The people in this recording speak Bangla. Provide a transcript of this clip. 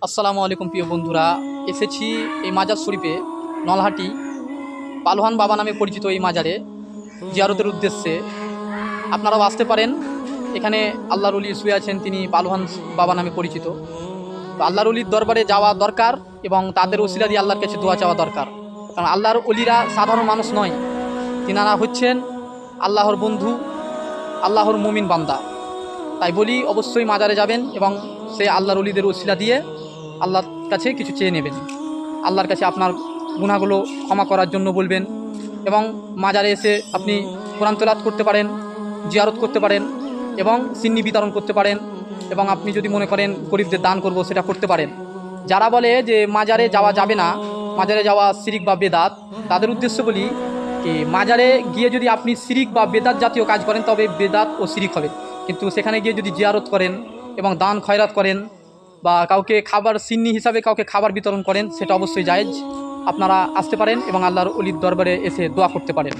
আসসালামু আলাইকুম প্রিয় বন্ধুরা, এসেছি এই মাজার শরীফে নলহাটি পালোহান বাবা নামে পরিচিত এই মাজারে জিয়ারতের উদ্দেশ্যে। আপনারাও আসতে পারেন। এখানে আল্লাহর ওলি শুয়ে আছেন, তিনি পালোহান বাবা নামে পরিচিত। তো আল্লাহর ওলির দরবারে যাওয়া দরকার এবং তাদের ওসিলা দিয়ে আল্লাহর কাছে দোয়া চাওয়া দরকার। কারণ আল্লাহর ওলিরা সাধারণ মানুষ নয়, তিনারা হচ্ছেন আল্লাহর বন্ধু, আল্লাহর মুমিন বান্দা। তাই বলি অবশ্যই মাজারে যাবেন এবং সে আল্লাহর ওলিদের ওসিলা দিয়ে আল্লাহর কাছে কিছু চেয়ে নেবেন। আল্লাহর কাছে আপনার গুনাহগুলো ক্ষমা করার জন্য বলবেন এবং মাজারে এসে আপনি কোরআন তেলাওয়াত করতে পারেন, জিয়ারত করতে পারেন এবং সিন্নি বিতরণ করতে পারেন এবং আপনি যদি মনে করেন গরিবদের দান করব সেটা করতে পারেন। যারা বলে যে মাজারে যাওয়া যাবে না, মাজারে যাওয়া শিরিক বা বেদাত, তাদের উদ্দেশ্য বলি কি মাজারে গিয়ে যদি আপনি শিরিক বা বেদাত জাতীয় কাজ করেন তবে বেদাত ও শিরিক হবে, কিন্তু সেখানে গিয়ে যদি জিয়ারত করেন এবং দান খয়রাত করেন বা কাউকে খাবার সিন্নি হিসাবে কাউকে খাবার বিতরণ করেন সেটা অবশ্যই জায়েজ। আপনারা আসতে পারেন এবং আল্লাহর ওলির দরবারে এসে দোয়া করতে পারেন।